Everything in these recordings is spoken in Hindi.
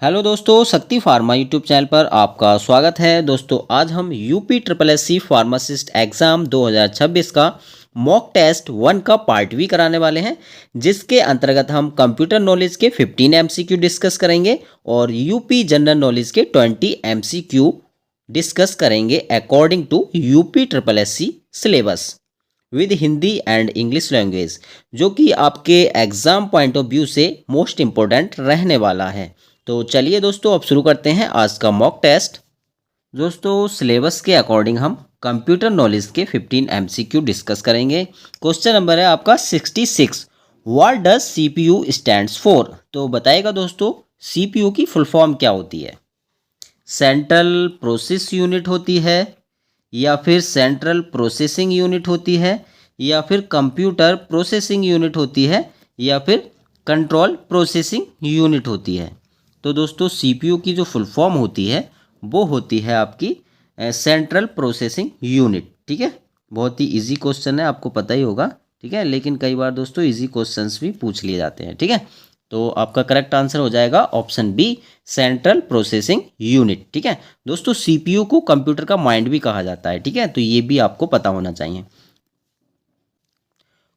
हेलो दोस्तों, शक्ति फार्मा यूट्यूब चैनल पर आपका स्वागत है। दोस्तों आज हम UP triple S C pharmacist exam 2026 का मॉक टेस्ट 1 का पार्ट वी कराने वाले हैं, जिसके अंतर्गत हम कंप्यूटर नॉलेज के 15 एमसीक्यू डिस्कस करेंगे और यूपी जनरल नॉलेज के 20 एमसीक्यू डिस्कस करेंगे according to UP triple S C syllabus with Hindi and English language, जो कि आपके एग्ज़ाम पॉइंट ऑफ व्यू से मोस्ट इम्पोर्टेंट रहने वाला है। तो चलिए दोस्तों, अब शुरू करते हैं आज का मॉक टेस्ट। दोस्तों सिलेबस के अकॉर्डिंग हम कंप्यूटर नॉलेज के 15 एमसीक्यू डिस्कस करेंगे। क्वेश्चन नंबर है आपका 66, what does CPU stands for. तो बताइएगा दोस्तों, सीपीयू की फुल फॉर्म क्या होती है। सेंट्रल प्रोसेस यूनिट होती है, या फिर सेंट्रल प्रोसेसिंग यूनिट होती है, या फिर कंप्यूटर प्रोसेसिंग यूनिट होती है, या फिर कंट्रोल प्रोसेसिंग यूनिट होती है। तो दोस्तों सीपीयू की जो फुल फॉर्म होती है वो होती है आपकी सेंट्रल प्रोसेसिंग यूनिट। ठीक है, बहुत ही इजी क्वेश्चन है, आपको पता ही होगा। ठीक है, लेकिन कई बार दोस्तों इजी क्वेश्चंस भी पूछ लिए जाते हैं। ठीक है, तो आपका करेक्ट आंसर हो जाएगा option B, central processing unit. ठीक है दोस्तों, सीपीयू को कंप्यूटर का माइंड भी कहा जाता है। ठीक है, तो ये भी आपको पता होना चाहिए।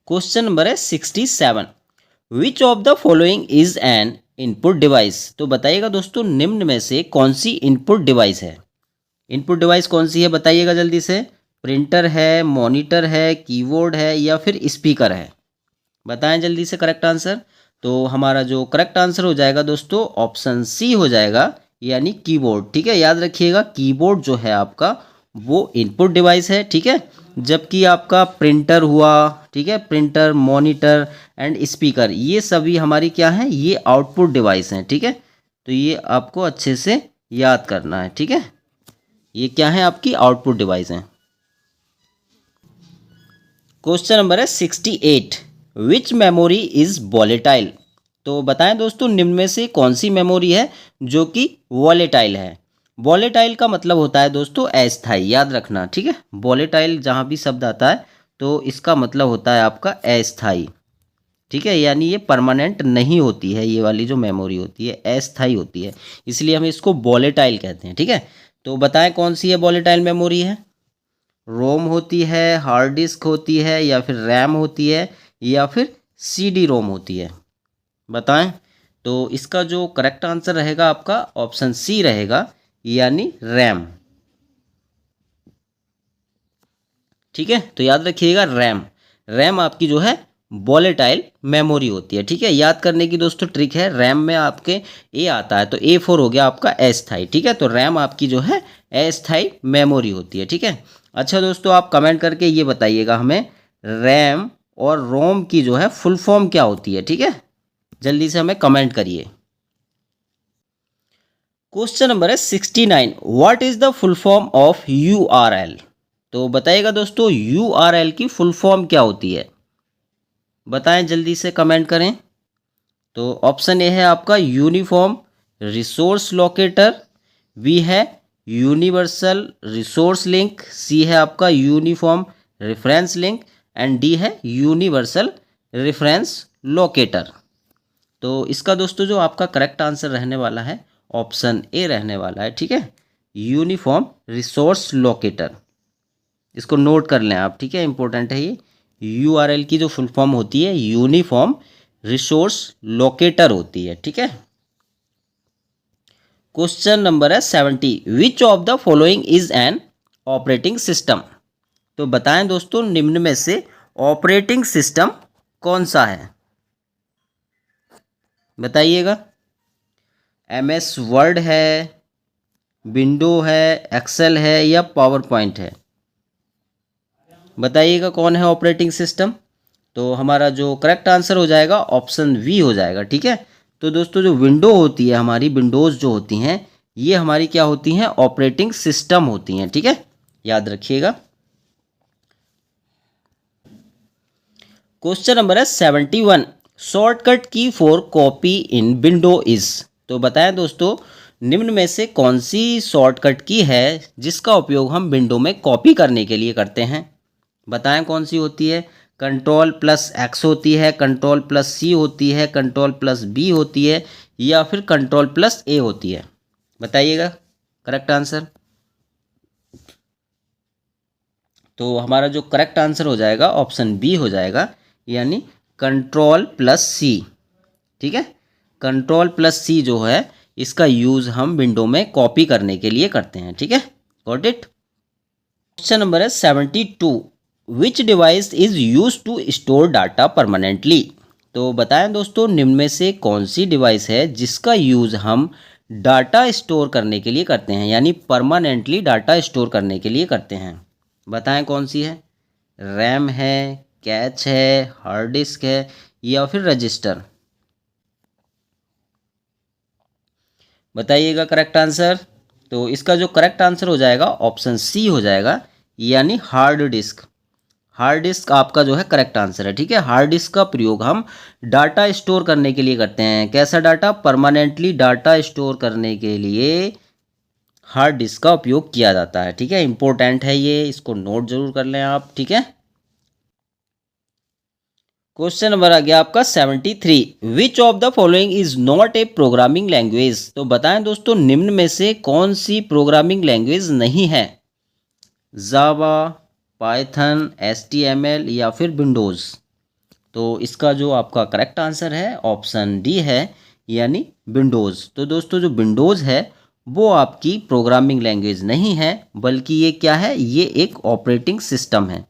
क्वेश्चन नंबर है 67, which of the following is an input device. तो बताइएगा दोस्तों, निम्न में से कौन सी इनपुट डिवाइस है। इनपुट डिवाइस कौन सी है बताइएगा जल्दी से। प्रिंटर है, मॉनिटर है, कीबोर्ड है, या फिर स्पीकर है। बताएं जल्दी से करेक्ट आंसर। तो हमारा जो करेक्ट आंसर हो जाएगा दोस्तों ऑप्शन सी हो जाएगा, यानी कीबोर्ड। ठीक है, याद रखिएगा कीबोर्ड जो है आपका वो इनपुट डिवाइस है। ठीक है, जबकि आपका प्रिंटर हुआ, ठीक है, प्रिंटर, मॉनिटर एंड स्पीकर, ये सभी हमारी क्या हैं, ये आउटपुट डिवाइस हैं। ठीक है, तो ये आपको अच्छे से याद करना है। ठीक है, ये क्या है, आपकी आउटपुट डिवाइस हैं। क्वेश्चन नंबर है 68, विच मेमोरी इज वॉलेटाइल। तो बताएं दोस्तों, निम्न में से कौन सी मेमोरी है जो कि वॉलेटाइल है। वॉलेटाइल का मतलब होता है दोस्तों अस्थाई, याद रखना। ठीक है, वॉलेटाइल जहाँ भी शब्द आता है तो इसका मतलब होता है आपका अस्थाई। ठीक है, यानी ये परमानेंट नहीं होती है, ये वाली जो मेमोरी होती है अस्थाई होती है, इसलिए हम इसको वॉलेटाइल कहते हैं। ठीक है, तो बताएं कौन सी है वॉलेटाइल मेमोरी है। रोम होती है, हार्ड डिस्क होती है, या फिर रैम होती है, या फिर सीडी रोम होती है। बताएं। तो इसका जो करेक्ट आंसर रहेगा आपका ऑप्शन सी रहेगा, यानी रैम। ठीक है, तो याद रखिएगा रैम। रैम आपकी जो है वॉलेटाइल मेमोरी होती है। ठीक है, याद करने की दोस्तों ट्रिक है, रैम में आपके ए आता है तो A4 हो गया आपका अस्थाई। ठीक है, तो रैम आपकी जो है अस्थाई मेमोरी होती है। ठीक है, अच्छा दोस्तों, आप कमेंट करके ये बताइएगा हमें, रैम और रोम की जो है फुल फॉर्म क्या होती है। ठीक है, जल्दी से हमें कमेंट करिए। क्वेश्चन नंबर है 69, what is the full form of URL। तो बताइएगा दोस्तों URL की फुल फॉर्म क्या होती है। बताएं जल्दी से कमेंट करें। तो ऑप्शन ए है आपका यूनिफॉर्म रिसोर्स लोकेटर, बी है यूनिवर्सल रिसोर्स लिंक, सी है आपका uniform reference link, and D है यूनिवर्सल रेफरेंस लोकेटर। तो इसका दोस्तों जो आपका करेक्ट आंसर रहने वाला है ऑप्शन ए रहने वाला है। ठीक है, यूनिफॉर्म रिसोर्स लोकेटर, इसको नोट कर लें आप। ठीक है, इंपॉर्टेंट है ये। URL की जो फुल फॉर्म होती है यूनिफॉर्म रिसोर्स लोकेटर होती है। ठीक है, क्वेश्चन नंबर है 70, which of the following is an operating system. तो बताएं दोस्तों, निम्न में से ऑपरेटिंग सिस्टम कौन सा है। बताइएगा। MS वर्ड है, विंडो है, एक्सेल है, या पावर पॉइंट है। बताइएगा कौन है ऑपरेटिंग सिस्टम। तो हमारा जो करेक्ट आंसर हो जाएगा ऑप्शन वी हो जाएगा। ठीक है, तो दोस्तों जो विंडो होती है हमारी, विंडोज़ जो होती हैं ये हमारी क्या होती हैं, ऑपरेटिंग सिस्टम होती हैं। ठीक है, याद रखिएगा। क्वेश्चन नंबर है 71, शॉर्टकट की for copy in window is. तो बताएं दोस्तों, निम्न में से कौन सी शॉर्टकट की है जिसका उपयोग हम विंडो में कॉपी करने के लिए करते हैं। बताएं कौन सी होती है। कंट्रोल प्लस एक्स होती है, कंट्रोल प्लस सी होती है, कंट्रोल प्लस बी होती है, या फिर कंट्रोल प्लस ए होती है? बताइएगा करेक्ट आंसर। तो हमारा जो करेक्ट आंसर हो जाएगा ऑप्शन बी हो जाएगा, यानी कंट्रोल प्लस सी। ठीक है, कंट्रोल प्लस सी जो है इसका यूज़ हम विंडो में कॉपी करने के लिए करते हैं। ठीक है, गॉट इट। क्वेश्चन नंबर है 72, which device is use to store data permanently? तो बताएं दोस्तों, निम्न में से कौन सी डिवाइस है जिसका यूज़ हम डाटा स्टोर करने के लिए करते हैं, यानी परमानेंटली डाटा स्टोर करने के लिए करते हैं? बताएं कौन सी है? रैम है, कैच है, हार्ड डिस्क है, या फिर रजिस्टर? बताइएगा करेक्ट आंसर। तो इसका जो करेक्ट आंसर हो जाएगा ऑप्शन सी हो जाएगा, यानी हार्ड डिस्क। हार्ड डिस्क आपका जो है करेक्ट आंसर है। ठीक है, हार्ड डिस्क का प्रयोग हम डाटा स्टोर करने के लिए करते हैं। कैसा डाटा? परमानेंटली डाटा स्टोर करने के लिए हार्ड डिस्क का उपयोग किया जाता है। ठीक है, इंपॉर्टेंट है ये, इसको नोट जरूर कर लें आप। ठीक है, क्वेश्चन नंबर आ गया आपका 73, which of the following is not a programming language? तो बताएं दोस्तों, निम्न में से कौन सी प्रोग्रामिंग लैंग्वेज नहीं है? जावा, पाइथन, HTML, या फिर विंडोज़? तो इसका जो आपका करेक्ट आंसर है ऑप्शन डी है, यानी विंडोज़। तो दोस्तों, जो विंडोज़ है वो आपकी प्रोग्रामिंग लैंग्वेज नहीं है, बल्कि ये क्या है? ये एक ऑपरेटिंग सिस्टम है।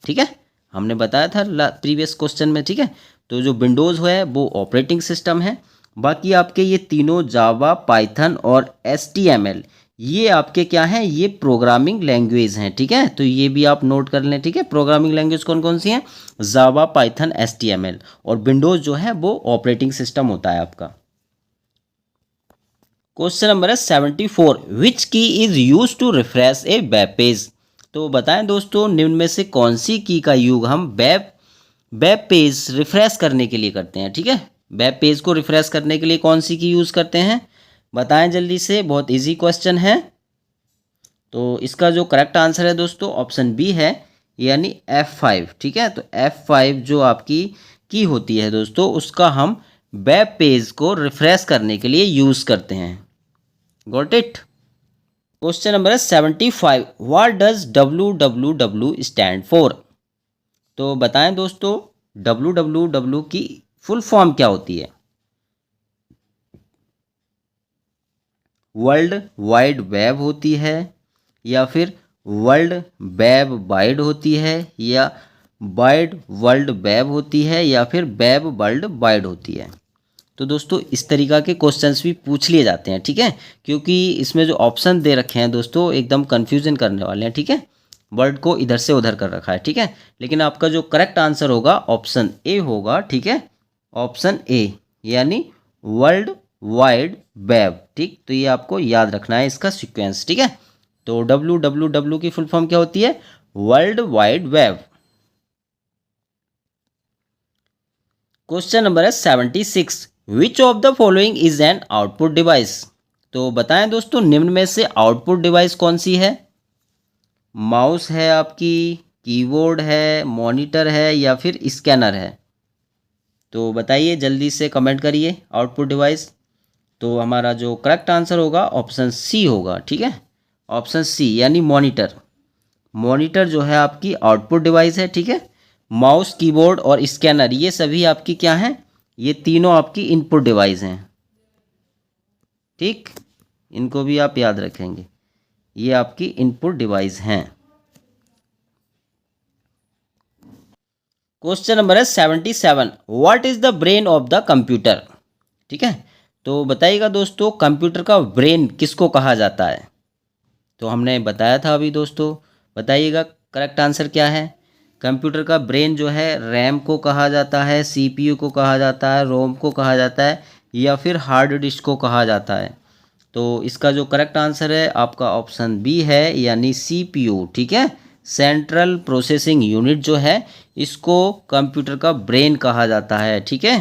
ठीक है, हमने बताया था प्रीवियस क्वेश्चन में। ठीक है, तो जो विंडोज़ है वो ऑपरेटिंग सिस्टम है। बाकी आपके ये तीनों जावा, पाइथन और HTML ये आपके क्या हैं? ये प्रोग्रामिंग लैंग्वेज हैं। ठीक है, तो ये भी आप नोट कर लें। ठीक है, प्रोग्रामिंग लैंग्वेज कौन कौन सी हैं? जावा, पाइथन, HTML, और विंडोज़ जो है वो ऑपरेटिंग सिस्टम होता है आपका। क्वेश्चन नंबर है 74, which key is use to refresh a web page? तो बताएं दोस्तों, निम्न में से कौन सी की का यूज हम वेब पेज रिफ्रेश करने के लिए करते हैं? ठीक है, वेब पेज को रिफ्रेश करने के लिए कौन सी की यूज़ करते हैं? बताएं जल्दी से, बहुत इजी क्वेश्चन है। तो इसका जो करेक्ट आंसर है दोस्तों ऑप्शन बी है, यानी F5। ठीक है, तो F5 जो आपकी की होती है दोस्तों, उसका हम वेब पेज को रिफ्रेश करने के लिए यूज़ करते हैं। Got it. क्वेश्चन नंबर है 75, what does www stand for? तो बताएं दोस्तों, www की फुल फॉर्म क्या होती है? वर्ल्ड वाइड वेब होती है, या फिर वर्ल्ड वेब वाइड होती है, या वाइड वर्ल्ड वेब होती है, या फिर वेब वर्ल्ड वाइड होती है? तो दोस्तों, इस तरीक़ा के क्वेश्चंस भी पूछ लिए जाते हैं। ठीक है, क्योंकि इसमें जो ऑप्शन दे रखे हैं दोस्तों एकदम कंफ्यूजन करने वाले हैं। ठीक है, वर्ड को इधर से उधर कर रखा है। ठीक है, लेकिन आपका जो करेक्ट आंसर होगा ऑप्शन ए होगा। ठीक है, ऑप्शन ए, यानी वर्ल्ड वाइड वेब। ठीक, तो ये आपको याद रखना है इसका सीक्वेंस। ठीक है, तो www की फुल फॉर्म क्या होती है? World wide web. Question number है 76, which of the following is an output device? तो बताएं दोस्तों, निम्न में से आउटपुट डिवाइस कौन सी है? माउस है आपकी, कीबोर्ड है, मॉनिटर है, या फिर स्कैनर है? तो बताइए जल्दी से, कमेंट करिए आउटपुट डिवाइस। तो हमारा जो करेक्ट आंसर होगा ऑप्शन सी होगा। ठीक है, ऑप्शन सी, यानी मॉनिटर। मॉनिटर जो है आपकी आउटपुट डिवाइस है। ठीक है, माउस, कीबोर्ड और स्कैनर ये सभी आपकी क्या हैं? ये तीनों आपकी इनपुट डिवाइस हैं। ठीक, इनको भी आप याद रखेंगे, ये आपकी इनपुट डिवाइस हैं। क्वेश्चन नंबर है 77, what is the brain of the computer? ठीक है, तो बताइएगा दोस्तों, कंप्यूटर का ब्रेन किसको कहा जाता है? तो हमने बताया था अभी दोस्तों, बताइएगा करेक्ट आंसर क्या है? कंप्यूटर का ब्रेन जो है रैम को कहा जाता है, CPU को कहा जाता है, रोम को कहा जाता है, या फिर हार्ड डिस्क को कहा जाता है? तो इसका जो करेक्ट आंसर है आपका ऑप्शन बी है, यानी CPU। ठीक है, सेंट्रल प्रोसेसिंग यूनिट जो है इसको कंप्यूटर का ब्रेन कहा जाता है। ठीक है,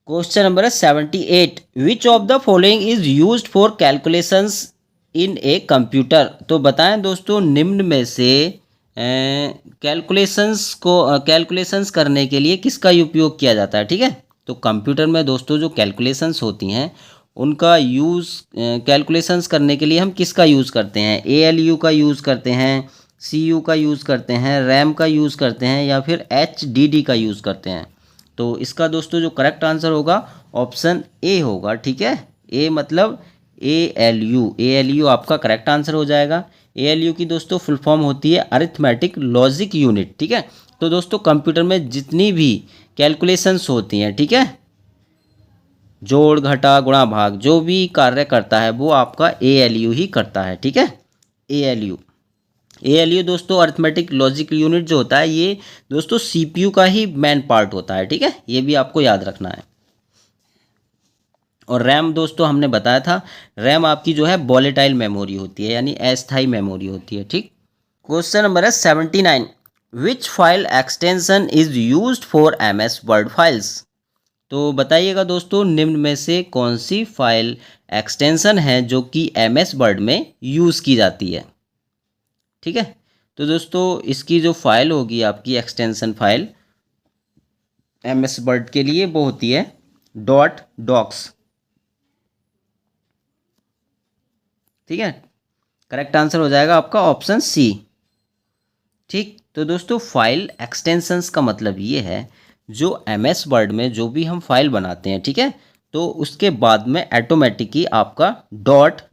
क्वेश्चन नंबर है 78, which of the following is used for calculations in a computer? तो बताएं दोस्तों, निम्न में से कैलकुलेशंस करने के लिए किसका उपयोग किया जाता है, ठीक है। तो कंप्यूटर में दोस्तों जो कैलकुलेशंस होती हैं उनका यूज़ कैलकुलेशंस करने के लिए हम किसका यूज़ करते हैं, ALU का यूज़ करते हैं, CU का यूज़ करते हैं, रैम का यूज़ करते हैं या फिर HDD का यूज़ करते हैं। तो इसका दोस्तों जो करेक्ट आंसर होगा ऑप्शन ए होगा, ठीक है। ए मतलब ALU आपका करेक्ट आंसर हो जाएगा। ALU की दोस्तों फुल फॉर्म होती है अरिथमेटिक लॉजिक यूनिट, ठीक है। तो दोस्तों कंप्यूटर में जितनी भी कैलकुलेशंस होती हैं, ठीक है, जोड़ घटा गुणा भाग जो भी कार्य करता है वो आपका ALU ही करता है, ठीक है। ALU दोस्तों अरिथमेटिक लॉजिक यूनिट जो होता है ये दोस्तों CPU का ही मेन पार्ट होता है, ठीक है। ये भी आपको याद रखना है। और रैम दोस्तों हमने बताया था, रैम आपकी जो है वॉलेटाइल मेमोरी होती है यानी अस्थायी मेमोरी होती है, ठीक। क्वेश्चन नंबर है 79, which file extension is used for MS word files. तो बताइएगा दोस्तों निम्न में से कौन सी फाइल एक्सटेंशन है जो कि MS वर्ड में यूज़ की जाती है, ठीक है। तो दोस्तों इसकी जो फाइल होगी आपकी एक्सटेंशन फाइल MS वर्ड के लिए वो होती है .docs, ठीक है। करेक्ट आंसर हो जाएगा आपका ऑप्शन सी, ठीक। तो दोस्तों फाइल एक्सटेंशंस का मतलब ये है जो MS वर्ड में जो भी हम फाइल बनाते हैं, ठीक है, तो उसके बाद में ऑटोमेटिक ही आपका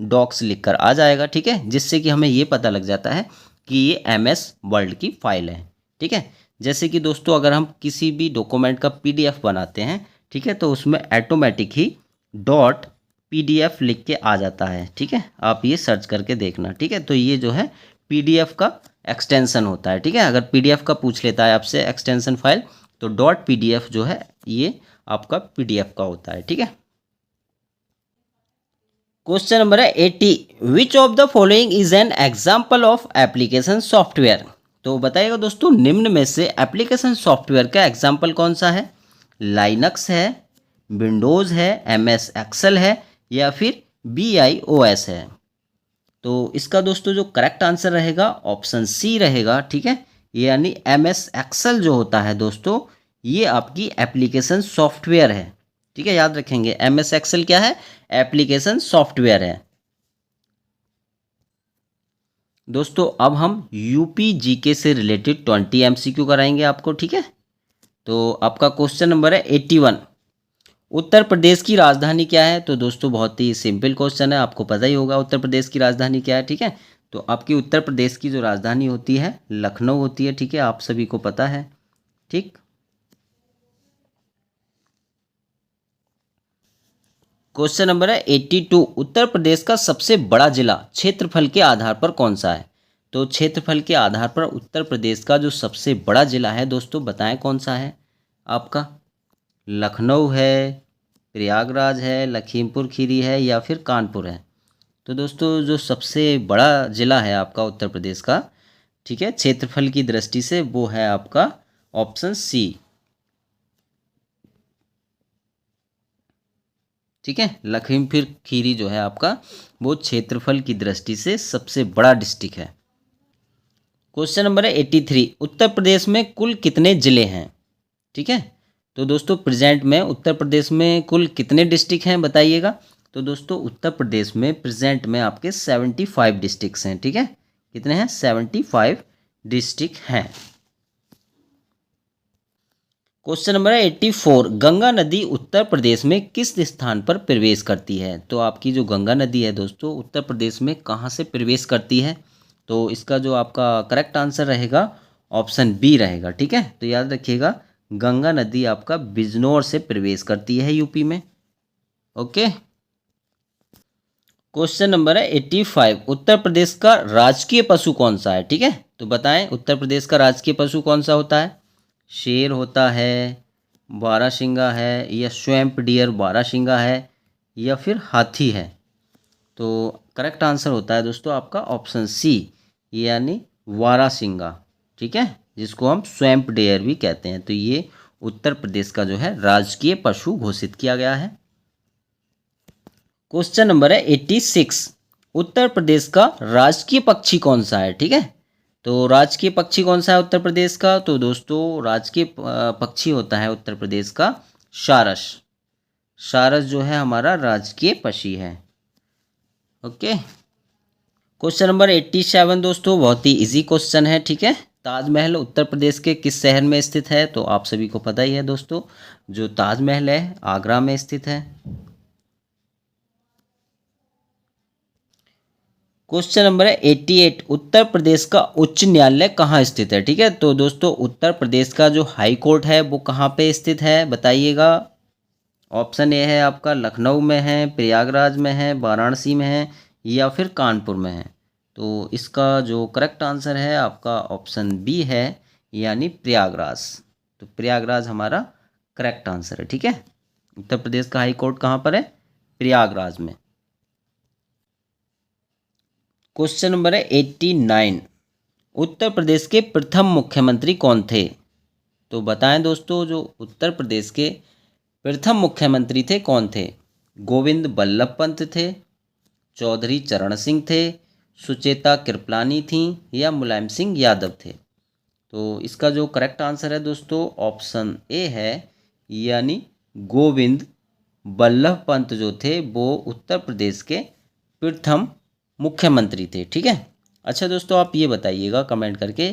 .docs लिखकर आ जाएगा, ठीक है, जिससे कि हमें ये पता लग जाता है कि ये MS वर्ड की फाइल है, ठीक है। जैसे कि दोस्तों अगर हम किसी भी डॉक्यूमेंट का PDF बनाते हैं, ठीक है, तो उसमें ऑटोमेटिक ही .PDF लिख के आ जाता है, ठीक है। आप ये सर्च करके देखना, ठीक है। तो ये जो है PDF का एक्सटेंशन होता है, ठीक है। अगर PDF का पूछ लेता है आपसे एक्सटेंशन फाइल तो .PDF जो है ये आपका PDF का होता है, ठीक है। क्वेश्चन नंबर है 80, which of the following is an example of application software. तो बताइएगा दोस्तों निम्न में से एप्लीकेशन सॉफ्टवेयर का एग्जाम्पल कौन सा है। लाइनक्स है, विंडोज़ है, MS एक्सेल है या फिर BIOS है। तो इसका दोस्तों जो करेक्ट आंसर रहेगा ऑप्शन सी रहेगा, ठीक है। यानी MS एक्सेल जो होता है दोस्तों ये आपकी एप्लीकेशन सॉफ्टवेयर है, ठीक है, याद रखेंगे। MS एक्सेल क्या है, एप्लीकेशन सॉफ्टवेयर है। दोस्तों अब हम UP GK से रिलेटेड 20 MCQ कराएंगे आपको, ठीक है। तो आपका क्वेश्चन नंबर है 81, उत्तर प्रदेश की राजधानी क्या है। तो दोस्तों बहुत ही सिंपल क्वेश्चन है, आपको पता ही होगा उत्तर प्रदेश की राजधानी क्या है, ठीक है। तो आपकी उत्तर प्रदेश की जो राजधानी होती है लखनऊ होती है, ठीक है, आप सभी को पता है, ठीक। क्वेश्चन नंबर है 82, उत्तर प्रदेश का सबसे बड़ा जिला क्षेत्रफल के आधार पर कौन सा है। तो क्षेत्रफल के आधार पर उत्तर प्रदेश का जो सबसे बड़ा जिला है दोस्तों बताएं कौन सा है आपका। लखनऊ है, प्रयागराज है, लखीमपुर खीरी है या फिर कानपुर है। तो दोस्तों जो सबसे बड़ा ज़िला है आपका उत्तर प्रदेश का, ठीक है, क्षेत्रफल की दृष्टि से वो है आपका ऑप्शन सी, ठीक है। लखीमपुर खीरी जो है आपका वो क्षेत्रफल की दृष्टि से सबसे बड़ा डिस्ट्रिक्ट है। क्वेश्चन नंबर है 83, उत्तर प्रदेश में कुल कितने ज़िले हैं, ठीक है। तो दोस्तों प्रेजेंट में उत्तर प्रदेश में कुल कितने डिस्ट्रिक्ट हैं बताइएगा। तो दोस्तों उत्तर प्रदेश में प्रेजेंट में आपके 75 डिस्ट्रिक्ट्स हैं, ठीक है। कितने हैं, 75 डिस्ट्रिक्ट हैं। क्वेश्चन नंबर है 84, गंगा नदी उत्तर प्रदेश में किस स्थान पर प्रवेश करती है। तो आपकी जो गंगा नदी है दोस्तों उत्तर प्रदेश में कहाँ से प्रवेश करती है। तो इसका जो आपका करेक्ट आंसर रहेगा ऑप्शन बी रहेगा, ठीक है। तो याद रखिएगा गंगा नदी आपका बिजनौर से प्रवेश करती है UP में, ओके। क्वेश्चन नंबर है 85, उत्तर प्रदेश का राजकीय पशु कौन सा है, ठीक है। तो बताएं उत्तर प्रदेश का राजकीय पशु कौन सा होता है। शेर होता है, बारहसिंगा है या स्वैम्प डियर बारहसिंगा है या फिर हाथी है। तो करेक्ट आंसर होता है दोस्तों आपका ऑप्शन सी यानी बारहसिंगा, ठीक है, जिसको हम स्वैम्प डियर भी कहते हैं। तो ये उत्तर प्रदेश का जो है राजकीय पशु घोषित किया गया है। क्वेश्चन नंबर है 86, उत्तर प्रदेश का राजकीय पक्षी कौन सा है, ठीक है। तो राजकीय पक्षी कौन सा है उत्तर प्रदेश का? तो दोस्तों राजकीय पक्षी होता है उत्तर प्रदेश का सारस। सारस जो है हमारा राजकीय पक्षी है। ओके। क्वेश्चन नंबर 87 दोस्तों, बहुत ही इजी क्वेश्चन है, ठीक है। ताजमहल उत्तर प्रदेश के किस शहर में स्थित है? तो आप सभी को पता ही है दोस्तों, जो ताजमहल है आगरा में स्थित है। क्वेश्चन नंबर है 88, उत्तर प्रदेश का उच्च न्यायालय कहाँ स्थित है? ठीक है, तो दोस्तों उत्तर प्रदेश का जो हाई कोर्ट है वो कहाँ पे स्थित है बताइएगा। ऑप्शन ए है आपका लखनऊ में है, प्रयागराज में है, वाराणसी में है या फिर कानपुर में है। तो इसका जो करेक्ट आंसर है आपका ऑप्शन बी है, यानी प्रयागराज। तो प्रयागराज हमारा करेक्ट आंसर है, ठीक है। उत्तर प्रदेश का हाई कोर्ट कहाँ पर है? प्रयागराज में। क्वेश्चन नंबर है 89, उत्तर प्रदेश के प्रथम मुख्यमंत्री कौन थे? तो बताएं दोस्तों, जो उत्तर प्रदेश के प्रथम मुख्यमंत्री थे कौन थे? गोविंद बल्लभ पंत थे, चौधरी चरण सिंह थे, सुचेता कृपलानी थी या मुलायम सिंह यादव थे। तो इसका जो करेक्ट आंसर है दोस्तों ऑप्शन ए है, यानी गोविंद बल्लभ पंत जो थे वो उत्तर प्रदेश के प्रथम मुख्यमंत्री थे, ठीक है। अच्छा दोस्तों, आप ये बताइएगा कमेंट करके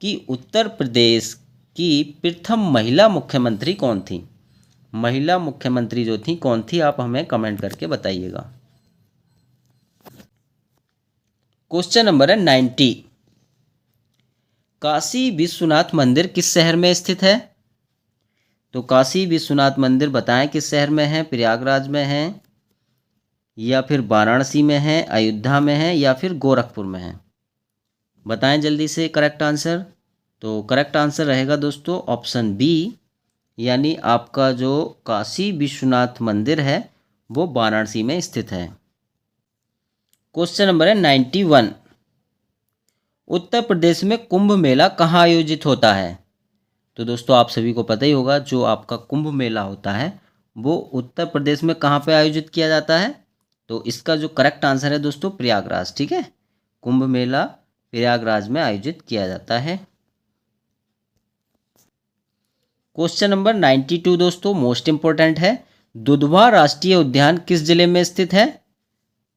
कि उत्तर प्रदेश की प्रथम महिला मुख्यमंत्री कौन थी? महिला मुख्यमंत्री जो थी कौन थी, आप हमें कमेंट करके बताइएगा। क्वेश्चन नंबर है 90, काशी विश्वनाथ मंदिर किस शहर में स्थित है? तो काशी विश्वनाथ मंदिर बताएं किस शहर में है? प्रयागराज में है या फिर वाराणसी में है, अयोध्या में है या फिर गोरखपुर में है? बताएं जल्दी से करेक्ट आंसर। तो करेक्ट आंसर रहेगा दोस्तों ऑप्शन बी, यानी आपका जो काशी विश्वनाथ मंदिर है वो वाराणसी में स्थित है। क्वेश्चन नंबर है 91, उत्तर प्रदेश में कुंभ मेला कहाँ आयोजित होता है? तो दोस्तों आप सभी को पता ही होगा, जो आपका कुंभ मेला होता है वो उत्तर प्रदेश में कहाँ पे आयोजित किया जाता है? तो इसका जो करेक्ट आंसर है दोस्तों प्रयागराज, ठीक है। कुंभ मेला प्रयागराज में आयोजित किया जाता है। क्वेश्चन नंबर 92 दोस्तों, मोस्ट इंपॉर्टेंट है, दुधवा राष्ट्रीय उद्यान किस जिले में स्थित है?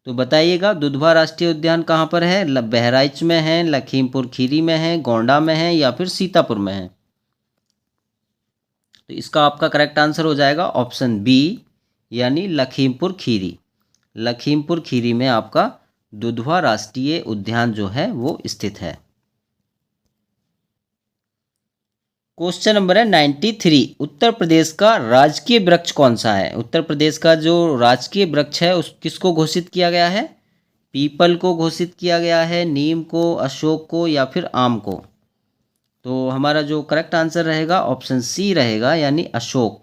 तो बताइएगा, दुधवा राष्ट्रीय उद्यान कहाँ पर है? बहराइच में है, लखीमपुर खीरी में है, गोंडा में है या फिर सीतापुर में है? तो इसका आपका करेक्ट आंसर हो जाएगा ऑप्शन बी, यानी लखीमपुर खीरी। लखीमपुर खीरी में आपका दुधवा राष्ट्रीय उद्यान जो है वो स्थित है। क्वेश्चन नंबर है 93, उत्तर प्रदेश का राजकीय वृक्ष कौन सा है? उत्तर प्रदेश का जो राजकीय वृक्ष है उस किसको घोषित किया गया है? पीपल को घोषित किया गया है, नीम को, अशोक को या फिर आम को? तो हमारा जो करेक्ट आंसर रहेगा ऑप्शन सी रहेगा, यानी अशोक।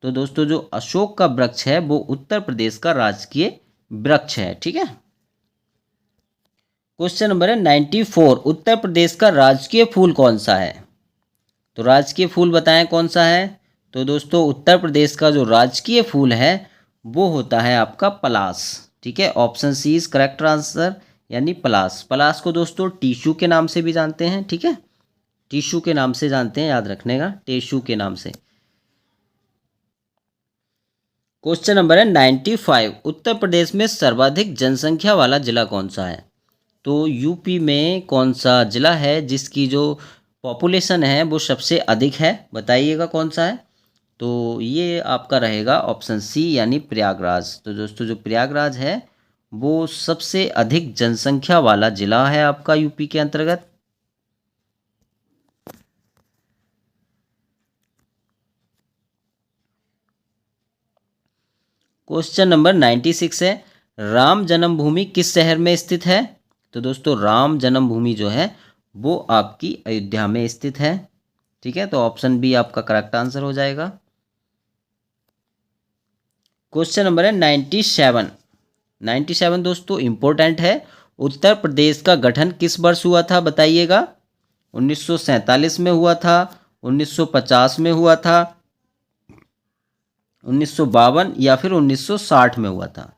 तो दोस्तों जो अशोक का वृक्ष है वो उत्तर प्रदेश का राजकीय वृक्ष है, ठीक है। क्वेश्चन नंबर है 94, उत्तर प्रदेश का राजकीय फूल कौन सा है? तो राजकीय फूल बताएं कौन सा है? तो दोस्तों उत्तर प्रदेश का जो राजकीय फूल है वो होता है आपका पलास, ठीक है। Option C is correct answer, यानी पलास। पलास को दोस्तों टिश्यू के नाम से भी जानते हैं, ठीक है। टिश्यू के नाम से जानते हैं, याद रखने का, टिश्यू के नाम से। क्वेश्चन नंबर है 95, उत्तर प्रदेश में सर्वाधिक जनसंख्या वाला जिला कौन सा है? तो यूपी में कौन सा जिला है जिसकी जो पॉपुलेशन है वो सबसे अधिक है? बताइएगा कौन सा है। तो ये आपका रहेगा ऑप्शन सी, यानी प्रयागराज। तो दोस्तों जो प्रयागराज है वो सबसे अधिक जनसंख्या वाला जिला है आपका यूपी के अंतर्गत। क्वेश्चन नंबर 96 है, राम जन्मभूमि किस शहर में स्थित है? तो दोस्तों राम जन्मभूमि जो है वो आपकी अयोध्या में स्थित है, ठीक है। तो ऑप्शन बी आपका करेक्ट आंसर हो जाएगा। क्वेश्चन नंबर है 97, 97 दोस्तों इंपॉर्टेंट है, उत्तर प्रदेश का गठन किस वर्ष हुआ था बताइएगा। 1947 में हुआ था, 1950 में हुआ था, 1952 या फिर 1960 में हुआ था?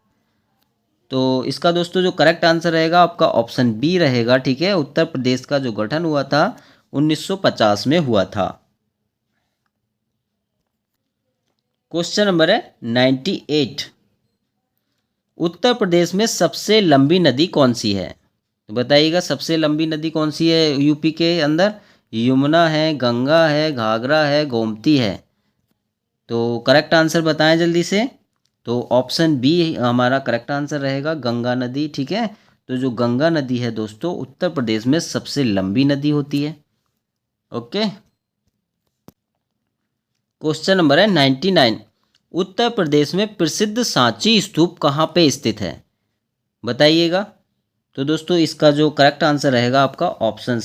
तो इसका दोस्तों जो करेक्ट आंसर रहेगा आपका ऑप्शन बी रहेगा, ठीक है। उत्तर प्रदेश का जो गठन हुआ था 1950 में हुआ था। क्वेश्चन नंबर है 98। उत्तर प्रदेश में सबसे लंबी नदी कौन सी है? तो बताइएगा सबसे लंबी नदी कौन सी है यूपी के अंदर? यमुना है, गंगा है, घाघरा है, गोमती है। तो करेक्ट आंसर बताएं जल्दी से। तो ऑप्शन बी हमारा करेक्ट आंसर रहेगा, गंगा नदी, ठीक है। तो जो गंगा नदी है दोस्तों उत्तर प्रदेश में सबसे लंबी नदी होती है। ओके। क्वेश्चन नंबर है 99। उत्तर प्रदेश में प्रसिद्ध सांची स्तूप कहाँ पे स्थित है? बताइएगा। तो दोस्तों इसका जो करेक्ट आंसर रहेगा आपका ऑप्शन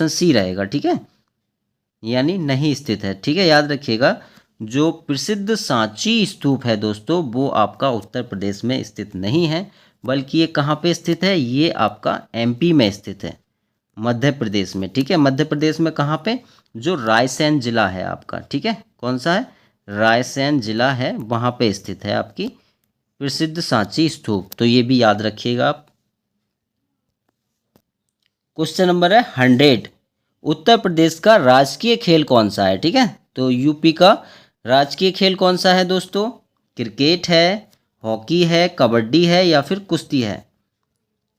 सी रहेगा, ठीक है, यानी नहीं स्थित है, ठीक है। याद रखिएगा जो प्रसिद्ध सांची स्तूप है दोस्तों वो आपका उत्तर प्रदेश में स्थित नहीं है, बल्कि ये कहाँ पे स्थित है? ये आपका एमपी में स्थित है, मध्य प्रदेश में, ठीक है। मध्य प्रदेश में कहाँ पे? जो रायसेन जिला है आपका, ठीक है। कौन सा है? रायसेन जिला है, वहाँ पे स्थित है आपकी प्रसिद्ध सांची स्तूप। तो ये भी याद रखिएगा आप। क्वेश्चन नंबर है 100। उत्तर प्रदेश का राजकीय खेल कौन सा है? ठीक है, तो यूपी का राजकीय खेल कौन सा है दोस्तों? क्रिकेट है, हॉकी है, कबड्डी है या फिर कुश्ती है?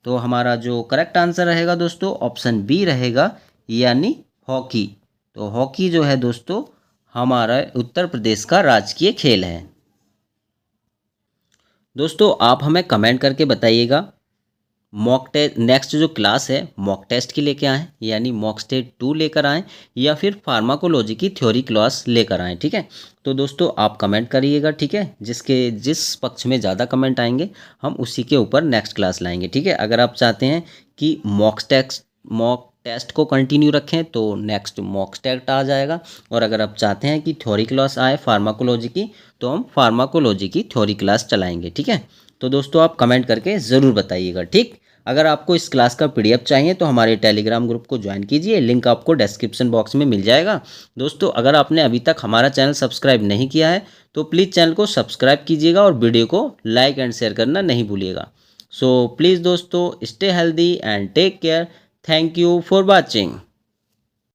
तो हमारा जो करेक्ट आंसर रहेगा दोस्तों ऑप्शन बी रहेगा, यानी हॉकी। तो हॉकी जो है दोस्तों हमारा उत्तर प्रदेश का राजकीय खेल है। दोस्तों आप हमें कमेंट करके बताइएगा मॉक टेस्ट नेक्स्ट जो क्लास है मॉक टेस्ट की लेके आएँ, यानी मॉक टेस्ट 2 लेकर आएँ या फिर फार्माकोलॉजी की थ्योरी क्लास लेकर आएँ, ठीक है। तो दोस्तों आप कमेंट करिएगा, ठीक है। जिस पक्ष में ज़्यादा कमेंट आएंगे हम उसी के ऊपर नेक्स्ट क्लास लाएंगे, ठीक है। अगर आप चाहते हैं कि मॉक टेस्ट को कंटिन्यू रखें तो नेक्स्ट मॉक टेस्ट आ जाएगा, और अगर आप चाहते हैं कि थ्योरी क्लास आए फार्माकोलॉजी की तो हम फार्माकोलॉजी की थ्योरी क्लास चलाएंगे, ठीक है। तो दोस्तों आप कमेंट करके ज़रूर बताइएगा, ठीक। अगर आपको इस क्लास का पीडीएफ चाहिए तो हमारे टेलीग्राम ग्रुप को ज्वाइन कीजिए, लिंक आपको डिस्क्रिप्शन बॉक्स में मिल जाएगा। दोस्तों अगर आपने अभी तक हमारा चैनल सब्सक्राइब नहीं किया है तो प्लीज़ चैनल को सब्सक्राइब कीजिएगा और वीडियो को लाइक एंड शेयर करना नहीं भूलिएगा। सो प्लीज़ दोस्तों stay healthy and take care. Thank you for watching.